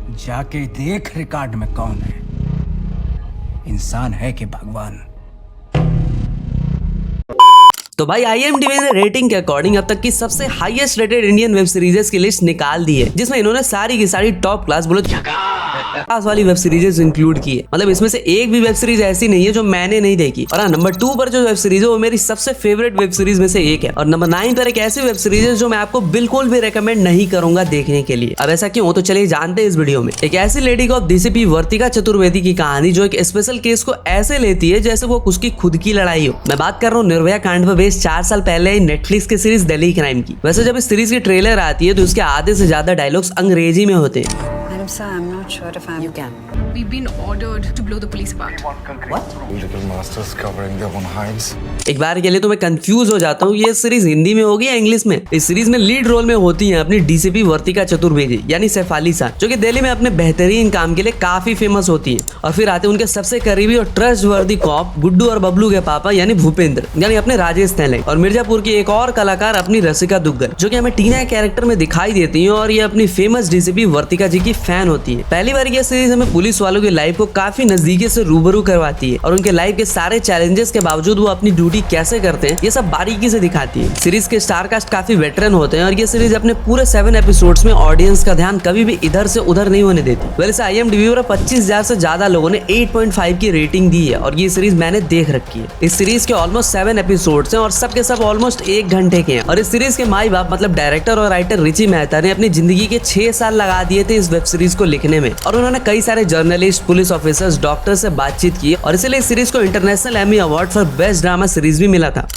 जाके देख रिकॉर्ड में कौन है, इंसान है कि भगवान। तो भाई IMDb ने रेटिंग के अकॉर्डिंग अब तक की सबसे हाईएस्ट रेटेड इंडियन वेब सीरीजेस की लिस्ट निकाल दी है, जिसमें इन्होंने सारी की सारी टॉप क्लास बोलो क्लास वाली वेब सीरीजेस इंक्लूड की है। मतलब इसमें से एक भी वेब सीरीज ऐसी नहीं है जो मैंने नहीं देखी। और हाँ, नंबर 2 पर जो वेब सीरीज है वो मेरी सबसे फेवरेट वेब सीरीज में से एक है। और नंबर 9 पर एक ऐसी वेब सीरीज है जो मैं आपको बिल्कुल भी रेकमेंड नहीं करूंगा देखने के लिए। अब ऐसा क्यों, तो चलिए जानते हैं इस वीडियो में। एक ऐसी लेडी को DCP वर्तिका चतुर्वेदी की कहानी जो एक स्पेशल केस को ऐसे लेती है जैसे वो उसकी खुद की लड़ाई हो। मैं बात कर रहा हूँ निर्भया कांड पर बेस्ड 4 साल पहले नेटफ्लिक्स की सीरीज दिल्ली क्राइम की। वैसे जब इस सीरीज की ट्रेलर आती है तो उसके आधे से ज्यादा डायलॉग्स अंग्रेजी में होते हैं। Madam sir, I'm not sure if I'm... You can. We've been ordered to blow the police apart. What? Political masters covering their own hides. एक बार के लिए तो मैं कंफ्यूज हो जाता हूँ ये सीरीज हिंदी में होगी या इंग्लिश में। इस सीरीज में लीड रोल में होती हैं अपनी DCP वर्तिका चतुर्वेदी यानी सैफाली सा, जो कि दिल्ली में अपने बेहतरीन काम के लिए काफी फेमस होती है। और फिर आते हैं उनके सबसे करीबी और ट्रस्टवर्दी कॉप गुड्डू और बबलू के पापा यानी भूपेंद्र यानी अपने राजेश तेले, और मिर्जापुर की एक और कलाकार अपनी रसिका दुग्गल, जो कि हमें टीना के कैरेक्टर में दिखाई देती है और ये अपनी फेमस DCP वर्तिका जी की फैन होती है। पहली बार ये सीरीज हमें पुलिस वालों की लाइफ को काफी नजदीकी से रूबरू करवाती है और उनके लाइफ के सारे चैलेंजेस के बावजूद वो अपनी ड्यूटी कैसे करते हैं ये सब बारीकी से दिखाती है। सीरीज के स्टार कास्ट काफी वेटरन होते हैं और ये सीरीज अपने पूरे 7 एपिसोड्स में ऑडियंस का ध्यान कभी भी इधर से उधर नहीं होने देती। वैसे IMDb पर 25,000 से ज्यादा लोगों ने 8.5 की रेटिंग दी है और ये सीरीज मैंने देख रखी है। इस सीरीज के ऑलमोस्ट 7 एपिसोड्स हैं और सब के सब ऑलमोस्ट 1 घंटे के हैं। और इस सीरीज के माई बाप मतलब डायरेक्टर और राइटर रिची मेहता ने अपनी जिंदगी के 6 साल लगा दिए थे इस वेब सीरीज को लिखने में। और उन्होंने कई सारे जर्नलिस्ट, पुलिस ऑफिसर्स, डॉक्टर से बातचीत की और इसलिए इस सीरीज को international Emmy award for best drama series भी मिला था।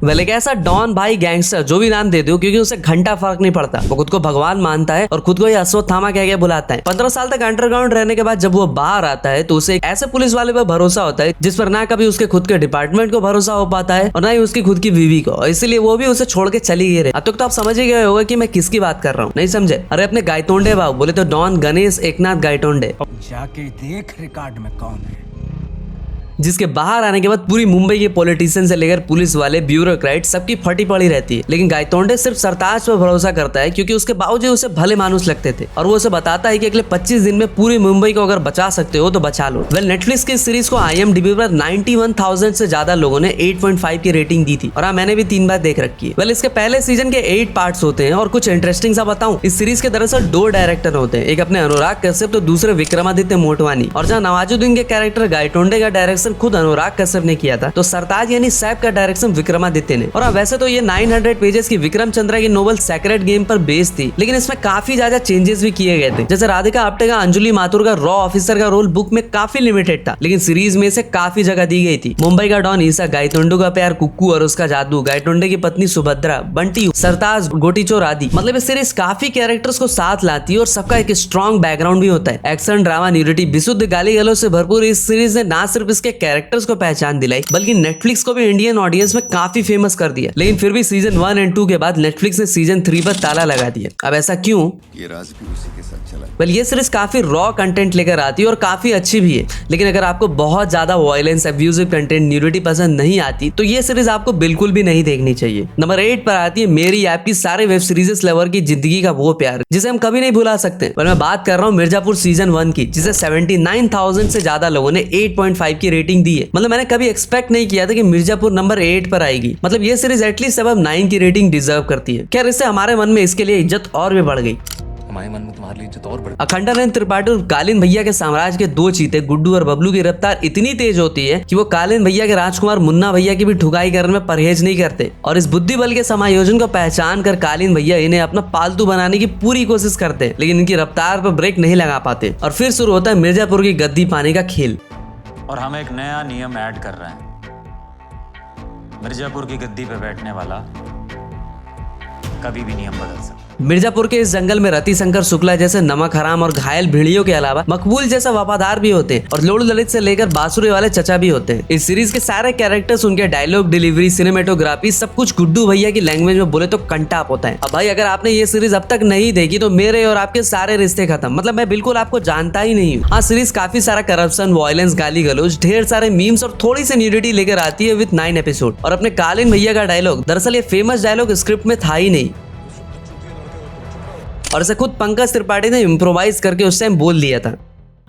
वेल एक ऐसा डॉन भाई गैंगस्टर, जो भी नाम दे दो, क्योंकि उसे घंटा फर्क नहीं पड़ता। वो खुद को भगवान मानता है और खुद को ये अश्वत्थामा कह के बुलाता है। 15 साल तक अंडरग्राउंड रहने के बाद जब वो बाहर आता है तो उसे एक ऐसे पुलिस वाले पर भरोसा होता है जिस पर ना कभी उसके खुद के डिपार्टमेंट को भरोसा हो पाता है और ना ही उसकी खुद की बीवी को। इसलिए वो भी उसे छोड़ के चली गई। अब तक तो आप समझ ही गए होगा कि मैं किसकी बात कर रहा हूँ, नहीं समझे? अरे अपने गायतोंडे बाबू, बोले तो डॉन गणेश एकनाथ गायतोंडे, जाके देख रिकॉर्ड में कौन है। जिसके बाहर आने के बाद पूरी मुंबई के पॉलिटिशियन से लेकर पुलिस वाले, ब्यूरोक्रेट सबकी फटी पड़ी रहती है। लेकिन गायतोंडे सिर्फ सरताज पर भरोसा करता है क्योंकि उसके बावजूद उसे भले मानुस लगते थे और वो उसे बताता है कि अगले 25 दिन में पूरी मुंबई को अगर बचा सकते हो तो बचा लो। वेल नेटफ्लिक्स की सीरीज को IMDb पर 91,000 से ज्यादा लोगों ने 8.5 की रेटिंग दी थी और हाँ, मैंने भी 3 बार देख रखी है। वेल इसके पहले सीजन के 8 पार्ट्स होते हैं और कुछ इंटरेस्टिंग सा बताऊं, इस सीरीज के दरअसल 2 डायरेक्टर होते हैं, एक अपने अनुराग कश्यप तो दूसरे विक्रमादित्य मोटवानी। और जहाँ नवाजुद्दीन के कैरेक्टर गायतोंडे का डायरेक्शन खुद अनुराग कश्यप ने किया था, तो सरताज यानी सैफ का डायरेक्शन विक्रमादित्य ने। और वैसे तो ये 900 पेजेस की विक्रम चंद्रा की नोवेल सेक्रेट गेम पर बेस्ड थी, लेकिन इसमें काफी ज्यादा चेंजेस भी किए गए थे। जैसे राधिका आप्टे का अंजलि माथुर का रॉ ऑफिसर का रोल बुक में काफी लिमिटेड था, लेकिन सीरीज में से काफी जगह दी गई थी। मुंबई का डॉन ईसा, गायतोंडे का प्यार कुक्कू और उसका जादू, गायतोंडे की पत्नी सुभद्रा, बंटी, सरताज, गोटीचोर आदि। मतलब ये सीरीज काफी कैरेक्टर्स को साथ लाती है और सबका एक स्ट्रॉन्ग बैकग्राउंड भी होता है। एक्शन, ड्रामा, न्यूडिटी, विशुद्ध गाली गलौज से भरपूर इस सीरीज ने ना सिर्फ इसके कैरेक्टर्स को पहचान दिलाई बल्कि नेटफ्लिक्स को भी इंडियन ऑडियंस में काफी फेमस कर दिया। लेकिन फिर भी सीजन 1 और 2 के बाद नेटफ्लिक्स ने सीजन 3 पर ताला लगा दिया। अब ऐसा क्यों? ये राज भी उसी के साथ चला। वेल ये सीरीज काफी रॉ कंटेंट लेकर आती है और काफी अच्छी भी है, लेकिन अगर आपको बहुत ज्यादा वायलेंस, अब्यूजिव कंटेंट, न्यूडिटी पसंद नहीं आती तो ये सीरीज आपको बिल्कुल भी नहीं देखनी चाहिए। नंबर 8 पर आती है मेरी आपकी सारे वेब सीरीज लवर की जिंदगी का वो प्यार जिसे हम कभी नहीं भुला सकते। पर मैं बात कर रहा हूँ मिर्जापुर सीजन 1 की, जिसे 79,000 से ज्यादा लोगों ने 8.5 की रेटिंग दी है। मतलब मैंने कभी एक्सपेक्ट नहीं किया था कि मिर्जापुर नंबर 8 पर आएगी। मतलब ये सीरीज एटलीस्ट अब 9 की रेटिंग डिजर्व करती है। खैर इससे हमारे मन में इसके लिए इज्जत और भी बढ़ गई। हमारे मन में तुम्हारी इज्जत और बढ़। अखंडानंद त्रिपाठी और कालीन भैया के साम्राज्य के 2 चीते गुड्डू और बबलू की रफ्तार इतनी तेज होती है कि वो कालीन भैया के राजकुमार मुन्ना भैया की भी ठुकाई करने में परहेज नहीं करते। और इस बुद्धि बल के समायोजन को पहचान कर कालीन भैया इन्हें अपना पालतू बनाने की पूरी कोशिश करते हैं, लेकिन इनकी रफ्तार पर ब्रेक नहीं लगा पाते। और फिर शुरू होता है मिर्जापुर की गद्दी पाने का खेल। और हम एक नया नियम ऐड कर रहे हैं, मिर्जापुर की गद्दी पे बैठने वाला कभी भी नियम बदल सकता। मिर्जापुर के इस जंगल में रति शंकर शुक्ला जैसे नमक हराम और घायल भेड़ियों के अलावा मकबूल जैसा वफादार भी होते हैं और लोड ललित से लेकर बांसुरी वाले चचा भी होते हैं। इस सीरीज के सारे कैरेक्टर्स, उनके डायलॉग डिलीवरी, सिनेमेटोग्राफी सब कुछ गुड्डू भैया की लैंग्वेज में बोले तो कंटाप होता है। अब भाई अगर आपने ये सीरीज अब तक नहीं देखी तो मेरे और आपके सारे रिश्ते खत्म। मतलब मैं बिल्कुल आपको जानता ही नहीं हूँ। हाँ, सीरीज काफी सारा करप्शन, वायलेंस, गाली गलौज, ढेर सारे मीम्स और थोड़ी सी न्यूडिटी लेकर आती है विद 9 एपिसोड। और अपने कालीन भैया का डायलॉग, दरअसल ये फेमस डायलॉग स्क्रिप्ट में था ही नहीं। और इसे खुद पंकज त्रिपाठी ने इम्प्रोवाइज करके उस टाइम बोल दिया था।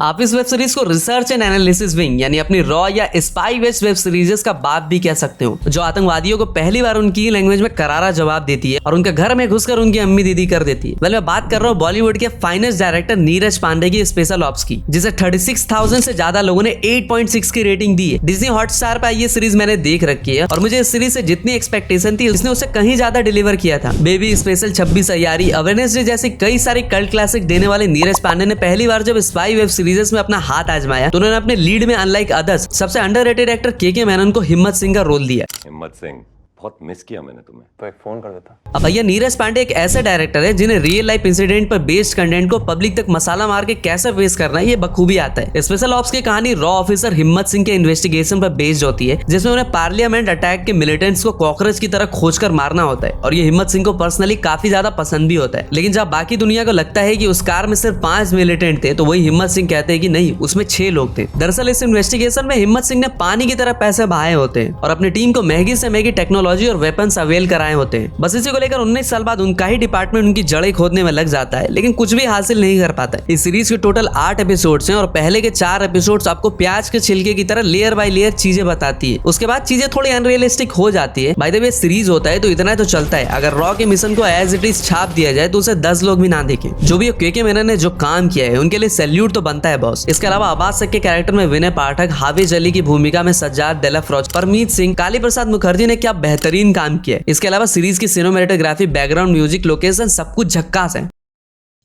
आप इस वेब सीरीज को रिसर्च एंड एनालिसिस विंग यानी अपनी रॉ या स्पाई बेस्ड वेब सीरीज का बाप भी कह सकते हो, जो आतंकवादियों को पहली बार उनकी लैंग्वेज में करारा जवाब देती है और उनके घर में घुसकर उनकी अम्मी दीदी कर देती है। मैं बात कर रहा हूँ बॉलीवुड के फाइनेस्ट डायरेक्टर नीरज पांडे की स्पेशल ऑप्स की, जिसे 36,000 से ज्यादा लोगों ने 8.6 की रेटिंग दी है। डिज्नी हॉटस्टार पर ये सीरीज मैंने देख रखी है और मुझे इस सीरीज से जितनी एक्सपेक्टेशन थी उसने उससे कहीं ज्यादा डिलीवर किया था। बेबी स्पेशल, 26 अय्यारी, अवेयरनेस डे जैसी कई सारी कल्ट क्लासिक देने वाले नीरज पांडे ने पहली बार जब स्पाई वेब सीरीज में अपना हाथ आजमाया तो उन्होंने अपने लीड में अनलाइक अदर्स सबसे अंडररेटेड एक्टर के मेनन को हिम्मत सिंह का रोल दिया। हिम्मत सिंह, बहुत मिस किया मैंने तुम्हें, तो एक फोन कर देता। अब भैया नीरज पांडे एक ऐसे डायरेक्टर है जिन्हें रियल लाइफ इंसिडेंट पर बेस्ड कंटेंट को पब्लिक तक मसाला मार के कैसे पेश करना है ये बखूबी आता है। स्पेशल ऑप्स की कहानी रॉ ऑफिसर हिम्मत सिंह के इन्वेस्टिगेशन पर बेस्ड होती है, जिसमें उन्हें पार्लियामेंट अटैक के मिलिटेंट्स को कॉकरोच की तरह खोजकर मारना होता है और ये हिम्मत सिंह को पर्सनली काफी ज्यादा पसंद भी होता है। लेकिन जब बाकी दुनिया को लगता है कि उस कार में सिर्फ 5 मिलिटेंट थे तो वही हिम्मत सिंह कहते हैं कि नहीं, उसमें 6 लोग थे। दरअसल इस इन्वेस्टिगेशन में हिम्मत सिंह ने पानी की तरह पैसे बहाए होते हैं और अपनी टीम को महंगी से महंगी टेक्नोलॉजी और वेपन्स अवेल कराए होते हैं। बस इसी को लेकर 19 साल बाद उनका ही डिपार्टमेंट उनकी जड़ें खोदने में लग जाता है, लेकिन कुछ भी हासिल नहीं कर पाता है। इस सीरीज के टोटल 8 एपिसोड्स हैं और पहले के 4 एपिसोड्स आपको प्याज के छिलके की तरह लेयर बाय लेयर चीजें बताती है। उसके बाद चीजें थोड़ी अनरियलिस्टिक हो जाती है। बाय द वे सीरीज होता है तो इतना तो चलता है, अगर रॉ के मिशन को एज इट इज छाप दिया जाए तो उसे 10 लोग भी ना देखें। जो भी के मेनन ने जो काम किया है उनके लिए सैल्यूट तो बनता है बॉस। इसके अलावा अब्बास सक के कैरेक्टर में विनय पाठक, हाफिज अली की भूमिका में सज्जाद देलाफरोज, परमीत सिंह, काली प्रसाद मुखर्जी ने क्या बेहतरीन काम किया है। इसके अलावा सीरीज की सिनेमेटोग्राफी, बैकग्राउंड म्यूजिक, लोकेशन सब कुछ झक्कास है।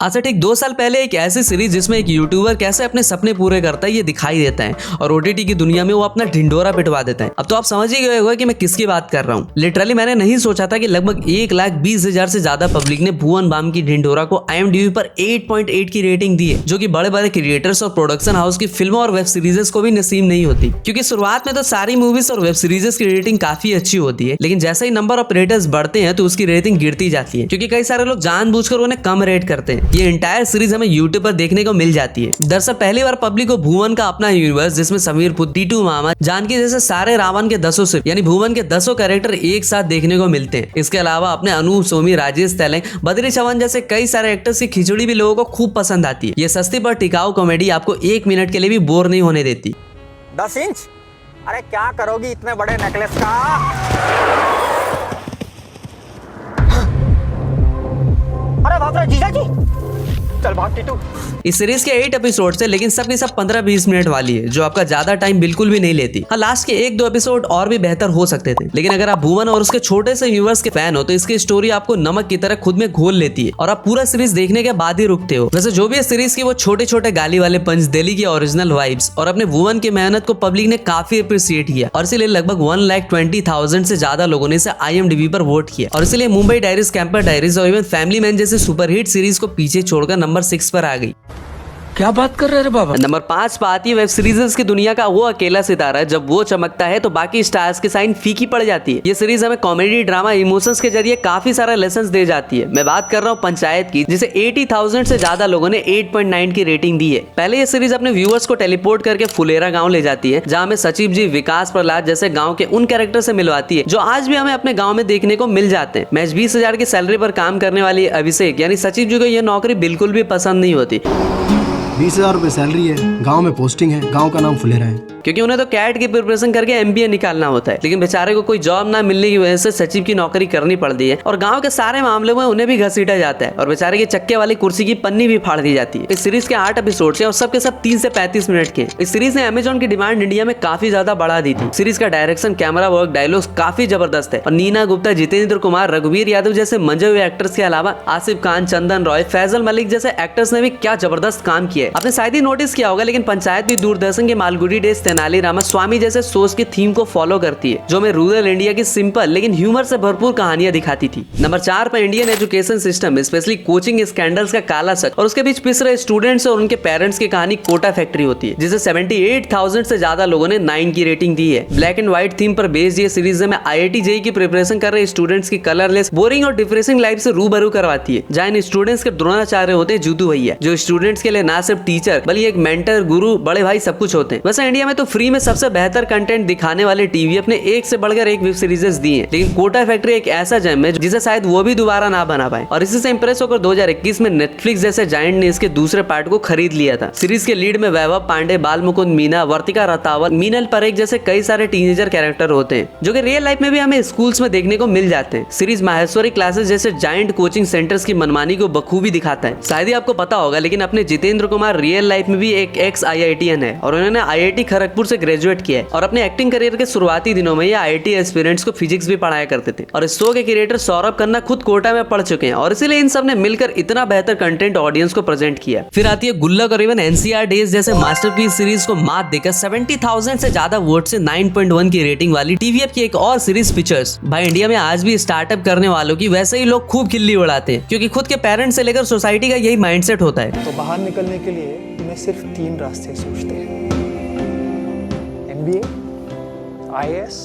अच्छा ठीक 2 साल पहले एक ऐसी सीरीज जिसमें एक यूट्यूबर कैसे अपने सपने पूरे करता है ये दिखाई देता है और ओटीटी की दुनिया में वो अपना ढिंडोरा पिटवा देता है। अब तो आप समझ ही गए होंगे कि मैं किसकी बात कर रहा हूँ। लिटरली मैंने नहीं सोचा था कि लगभग 1,20,000 से ज्यादा पब्लिक ने भुवन बाम की ढिंडोरा को IMDb पर 8.8 की रेटिंग दी है, जो कि बड़े बड़े क्रिएटर्स और प्रोडक्शन हाउस की फिल्मों और वेब सीरीजेस को भी नसीब नहीं होती, क्योंकि शुरुआत में तो सारी मूवीज और वेब सीरीजेस की रेटिंग काफी अच्छी होती है, लेकिन जैसे ही नंबर ऑफ रेटर्स बढ़ते हैं तो उसकी रेटिंग गिरती जाती है, क्योंकि कई सारे लोग जानबूझकर उन्हें कम रेट करते हैं। ये इंटायर सीरीज हमें यूट्यूब पर देखने को मिल जाती है। दरअसल पहली बार पब्लिक को भुवन का अपना यूनिवर्स, जिसमें समीर पुत्र, टीटू मामा, जानकी जैसे सारे रावण के 10 सिर्फ यानी भुवन के 10 कैरेक्टर एक साथ देखने को मिलते हैं। इसके अलावा अपने अनूप सोमी, राजेश तेलंग, बद्री चवन जैसे कई सारे एक्टर्स की खिचड़ी भी लोगों को खूब पसंद आती है। ये सस्ती पर टिकाऊ कॉमेडी आपको 1 मिनट के लिए भी बोर नहीं होने देती। 10 इंच? अरे क्या करोगी इतने बड़े नेकलेस का? अरे बाप रे जीजा जी, चल भाग टीटू। इस सीरीज के 8 एपिसोड है, लेकिन सब के सब 15-20 मिनट वाली है, जो आपका ज्यादा टाइम बिल्कुल भी नहीं लेती। हाँ, लास्ट के 1-2 एपिसोड और भी बेहतर हो सकते थे, लेकिन अगर आप भुवन और उसके छोटे से यूनिवर्स के फैन हो तो इसकी स्टोरी आपको नमक की तरह खुद में घोल लेती है और आप पूरा सीरीज देखने के बाद ही रुकते हो। वैसे जो भी है सीरीज की वो छोटे छोटे गाली वाले पंच, दिल्ली की ओरिजिनल वाइब्स और अपने भुवन की मेहनत को पब्लिक ने काफी अप्रिशिएट किया और इसीलिए लगभग 1,20,000 से ज्यादा लोगों ने इसे IMDb पर वोट किया और इसीलिए मुंबई डायरीज, कैंपर डायरीज और इवन फैमिली मैन जैसे सुपरहिट सीरीज को पीछे छोड़कर नंबर 6 पर आ गई। क्या बात कर रहे हैं बाबा। नंबर 5 पर आती है वेब सीरीज की दुनिया का वो अकेला सितारा, जब वो चमकता है तो बाकी स्टार्स की साइन फीकी पड़ जाती है। ये सीरीज हमें कॉमेडी, ड्रामा, इमोशंस के जरिए काफी सारा लेसन्स दे जाती है। मैं बात कर रहा हूँ पंचायत की, जिसे 80,000 से ज्यादा लोगों ने 8.9 की रेटिंग दी है। पहले ये सीरीज अपने व्यूअर्स को टेलीपोर्ट करके फुलेरा गाँव ले जाती है, जहाँ हमें सचिव जी, विकास, प्रहलाद जैसे गाँव के उन कैरेक्टर से मिलवाती है जो आज भी हमें अपने गाँव में देखने को मिल जाते हैं। महज 20,000 की सैलरी पर काम करने वाली अभिषेक यानी सचिव जी को यह नौकरी बिल्कुल भी पसंद नहीं होती। 20,000 रुपए सैलरी है, गांव में पोस्टिंग है, गांव का नाम फुलेरा है, क्योंकि उन्हें तो कैट की प्रिपरेशन करके MBA निकालना होता है, लेकिन बेचारे को कोई जॉब ना मिलने की वजह से सचिव की नौकरी करनी पड़ती है और गांव के सारे मामलों में उन्हें भी घसीटा जाता है और बेचारे के चक्के वाली कुर्सी की पन्नी भी फाड़ दी जाती है। इस सीरीज के 8 एपिसोड हैं और सबके सब 30 से 35 मिनट के। इस सीरीज ने अमेजॉन की डिमांड इंडिया में काफी ज्यादा बढ़ा दी थी। सीरीज का डायरेक्शन, कैमरा वर्क, डायलॉग्स काफी जबरदस्त है और नीना गुप्ता, जितेंद्र कुमार, रघुवीर यादव जैसे मंजे हुए एक्टर्स के अलावा आसिफ खान, चंदन रॉय, फैजल मलिक जैसे एक्टर्स ने भी क्या जबरदस्त काम किया है। आपने शायद ही नोटिस किया होगा, लेकिन पंचायत भी दूरदर्शन के मालगुडी डेज, तेनाली रामास्वामी जैसे शोज की थीम को फॉलो करती है, जो हमें रूरल इंडिया की सिंपल लेकिन ह्यूमर से भरपूर कहानियां दिखाती थी। नंबर 4 पर Indian education system, specially coaching scandals का काला सच और उसके बीच पिस रहे स्टूडेंट्स और उनके पेरेंट्स की कहानी कोटा फैक्ट्री होती है, जिसे 78,000 से ज्यादा लोगों ने 9 की रेटिंग दी है। ब्लैक एंड व्हाइट थीम पर बेस्ड ये सीरीज में IIT JEE की प्रिपरेशन कर रहे स्टूडेंट्स की कलरलेस, बोरिंग और डिप्रेसिंग लाइफ से रूबरू करवाती है, जहां इन स्टूडेंट्स के द्रोणाचार्य होते हैं जूतू भैया, जो स्टूडेंट्स के लिए ना सिर्फ टीचर बल्कि एक मेंटर, गुरु, बड़े भाई सब कुछ होते हैं। वैसे इंडिया में तो तो फ्री में सबसे बेहतर कंटेंट दिखाने वाले टीवी अपने एक से बढ़कर एक वेब सीरीजेस दी हैं, लेकिन कोटा फैक्ट्री एक ऐसा जेम है जिसे शायद वो भी दोबारा ना बना पाए। और इसी से इंप्रेस होकर 2021 में नेटफ्लिक्स जैसे जायंट ने इसके दूसरे पार्ट को खरीद लिया था। सीरीज के लीड में वैभव पांडे, बाल मुकुंद मीना, वर्तिका रतावत, मीनल परेख जैसे कई सारे टीनेजर कैरेक्टर होते हैं जो कि रियल लाइफ में भी हमें स्कूल्स में देखने को मिल जाते हैं। सीरीज माहेश्वरी क्लासेस जैसे जायंट कोचिंग सेंटर्स की मनमानी को बखूबी दिखाता है। शायद ही आपको पता होगा, लेकिन अपने जितेंद्र कुमार रियल लाइफ में भी एक एक्स IITian है और उन्होंने IIT खड़गपुर से ग्रेजुएट किया है और अपने एक्टिंग करियर के शुरुआती दिनों में ये IIT एस्पिरेंट्स को फिजिक्स भी पढ़ाया करते थे। और इस शो के क्रिएटर सौरभ खन्ना खुद कोटा में पढ़ चुके हैं और इसीलिए इन सब ने मिलकर इतना बेहतर कंटेंट ऑडियंस को प्रेजेंट किया। फिर आती है गुल्लक और इवन NCR डेज जैसे मास्टरपीस सीरीज को मात देकर 70,000 से ज्यादा वोट से 9.1 की रेटिंग वाली TVF की एक और सीरीज पिक्चर्स। भाई इंडिया में आज भी स्टार्टअप करने वालों की वैसे ही लोग खूब खिल्ली उड़ाते हैं क्योंकि खुद के पेरेंट्स से लेकर सोसाइटी का यही माइंडसेट होता है। तो बाहर निकलने के लिए मैं सिर्फ 3 रास्ते सोचते हैं, MBA, IAS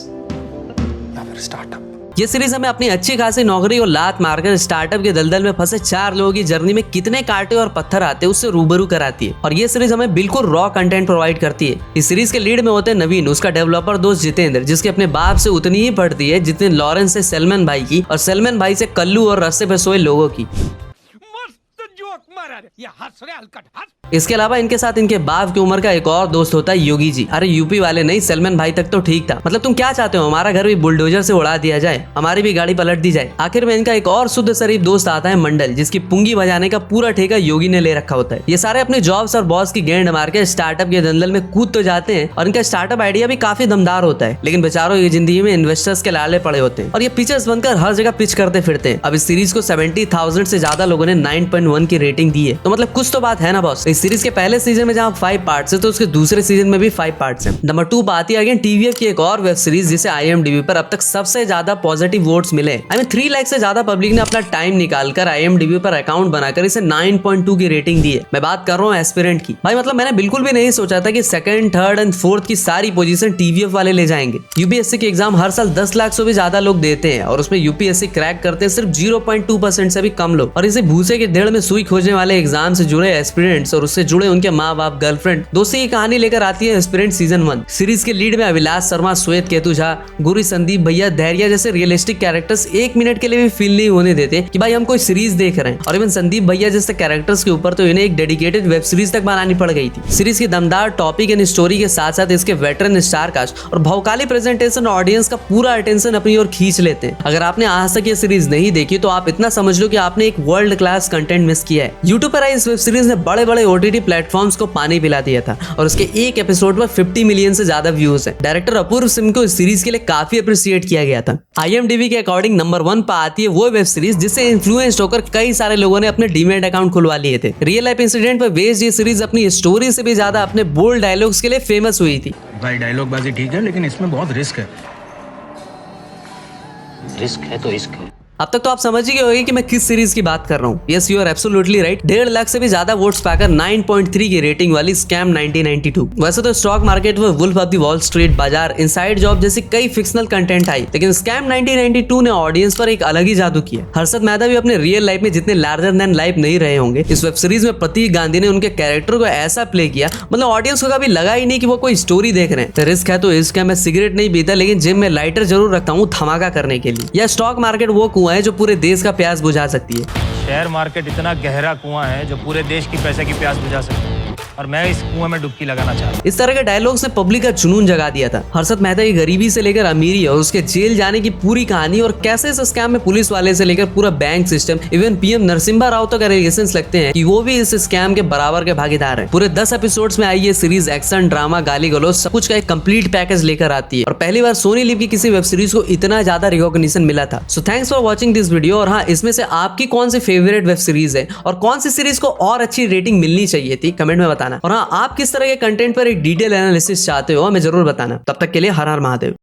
या फिर स्टार्टअप। ये सीरीज हमें अपनी अच्छी खासी नौकरी को लात मारकर स्टार्टअप के दलदल में फंसे 4 लोगों की जर्नी में कितने कांटे और पत्थर आते हैं उससे रूबरू कराती है। और ये सीरीज हमें बिल्कुल रॉ कंटेंट प्रोवाइड करती है। इस सीरीज के लीड में होते हैं नवीन, उसका डेवलपर दोस्त जितेंद्र जिसके अपने बाप से उतनी ही पड़ती है जितनी लॉरेंस से सलमान भाई की और सलमान भाई से कल्लू और रस्ते पे सोए लोगों की। इसके अलावा इनके साथ इनके बाप की उम्र का एक और दोस्त होता है योगी जी। अरे यूपी वाले नहीं, सलमान भाई तक तो ठीक था। मतलब तुम क्या चाहते हो, हमारा घर भी बुलडोजर से उड़ा दिया जाए, हमारी भी गाड़ी पलट दी जाए। आखिर में इनका एक और शुद्ध शरीफ दोस्त आता है मंडल जिसकी पुंगी बजाने का पूरा ठेका योगी ने ले रखा होता है। ये सारे अपने जॉब्स और बॉस की गेंद मार के स्टार्टअप के दलदल में कूद तो जाते हैं और इनका स्टार्टअप आइडिया भी काफी दमदार होता है, लेकिन बेचारों की जिंदगी में इन्वेस्टर्स के लाले पड़े होते हैं और ये पिक्चर्स बनकर हर जगह पिच करते फिरते हैं। अब इस सीरीज को 70,000 से ज्यादा लोगों ने 9.1 की रेटिंग दी है, तो मतलब कुछ तो बात है ना बॉस। इस सीरीज के पहले सीजन में जहां 5 पार्ट्स है तो उसके दूसरे सीजन में भी 5 पार्ट्स हैं। नंबर 2 पर आती है अगेन TVF की एक और वेब सीरीज जिसे IMDb पर अब तक सबसे ज्यादा पॉजिटिव वोट्स मिले। 3 लाख से ज्यादा पब्लिक ने अपना टाइम निकालकर IMDb पर अकाउंट बनाकर इसे 9.2 की रेटिंग दी है। मैं बात कर रहा हूँ एस्पिरेंट की। भाई मतलब मैंने बिल्कुल भी नहीं सोचा था कि 2nd, 3rd एंड 4th की सारी पोजीशन TVF वाले ले जाएंगे। UPSC के एग्जाम हर साल 10 लाख से भी ज्यादा लोग देते हैं और उसमें UPSC क्रैक करते हैं सिर्फ 0.2% से भी कम लोग। और इसे भूसे के डेढ़ में सुई खोजने वाले एग्जाम से जुड़े एस्पिरेंट्स और उससे जुड़े उनके माँ बाप, गर्लफ्रेंड, दोस्ती की कहानी लेकर आती है एस्पिरेंट सीजन 1। सीरीज के लीड में अभिलाष शर्मा, श्वेत केतु झा, गुरु संदीप भैया, धैर्य जैसे रियलिस्टिक कैरेक्टर्स 1 मिनट के लिए भी फील नहीं होने देते कि भाई हम कोई सीरीज देख रहे हैं। और इवन संदीप भैया जैसे कैरेक्टर्स के ऊपर तो इन्हें एक डेडिकेटेड वेब सीरीज तक बनानी पड़ गई थी। सीरीज की दमदार टॉपिक एंड स्टोरी के साथ साथ इसके वेटरन स्टार कास्ट और भौकाली प्रेजेंटेशन ऑडियंस का पूरा अटेंशन अपनी ओर खींच लेते हैं। अगर आपने आज तक ये सीरीज नहीं देखी तो आप इतना समझ लो कि आपने एक वर्ल्ड क्लास कंटेंट मिस किया है। यूट्यूब पर आई इस वेब सीरीज ने बड़े बड़े OTT प्लेटफॉर्म्स को पानी पिला दिया था और उसके एक एपिसोड पर 50 मिलियन से ज्यादा व्यूज हैं। डायरेक्टर अपूर्व सिंह को इस सीरीज के लिए काफी अप्रिशिएट किया गया था। IMDb के अकॉर्डिंग नंबर 1 पर आती है वो वेब सीरीज जिससे इन्फ्लुएंस्ड होकर कई सारे लोगों ने अपने डीमेट अकाउंट खुलवा लिए थे। रियल लाइफ इंसिडेंट पर बेस्ड ये सीरीज अपनी स्टोरी से भी ज्यादा अपने बोल्ड डायलॉग्स के लिए फेमस हुई थी। भाई डायलॉग बाजी ठीक है लेकिन इसमें बहुत रिस्क है। रिस्क है तो इश्क है। अब तक तो आप समझ ही गए होंगे कि मैं किस सीरीज की बात कर रहा हूँ। Yes, you are absolutely right. 1.5 lakh से भी ज्यादा वोट्स पाकर 9.3 की रेटिंग वाली स्कैम 1992। वैसे तो स्टॉक मार्केट में wolf of the wall street, बाजार, इनसाइड जॉब जैसी कई फिक्शनल कंटेंट आई, लेकिन स्कैम 1992 ने ऑडियंस पर एक अलग ही जादू किया। हर्षद मेहता भी अपने रियल लाइफ में जितने लार्जर देन लाइफ नहीं रहे होंगे, इस वेब सीरीज में प्रतीक गांधी ने उनके कैरेक्टर को ऐसा प्ले किया, मतलब ऑडियंस को कभी लगा ही नहीं कि वो कोई स्टोरी देख रहे हैं। रिस्क है तो इश्क है। मैं सिगरेट नहीं पीता लेकिन जिम में लाइटर जरूर रखता हूँ धमाका करने के लिए। या स्टॉक मार्केट वो कुआं है जो पूरे देश का प्यास बुझा सकती है। शेयर मार्केट इतना गहरा कुआं है जो पूरे देश की पैसे की प्यास बुझा सकता है और मैं इस कुएं में डुबकी लगाना चाहता हूं। इस तरह के डायलॉग्स ने पब्लिक का जुनून जगा दिया था। हर्षद मेहता की गरीबी से लेकर अमीरी और उसके जेल जाने की पूरी कहानी और कैसे इस स्कैम में पुलिस वाले से लेकर पूरा bank system, even PM Narasimha Rao तक एलिगेशंस लगते हैं कि वो भी इस स्कैम के बराबर के भागीदार हैं। पूरे 10 एपिसोड्स में आई ये सीरीज एक्शन, ड्रामा, गाली गलौज सब कुछ का एक कंप्लीट पैकेज लेकर आती है और पहली बार सोनी लिव की किसी वेब सीरीज को इतना ज्यादा रिकॉग्निशन मिला था। So thanks for watching this video. और हाँ, इसमें से आपकी कौन सी फेवरेट वेब सीरीज है और कौन सी सीरीज को और अच्छी रेटिंग मिलनी चाहिए थी, कमेंट में बताना। और हाँ, आप किस तरह के कंटेंट पर एक डिटेल एनालिसिस चाहते हो हमें जरूर बताना। तब तक के लिए हर हर महादेव।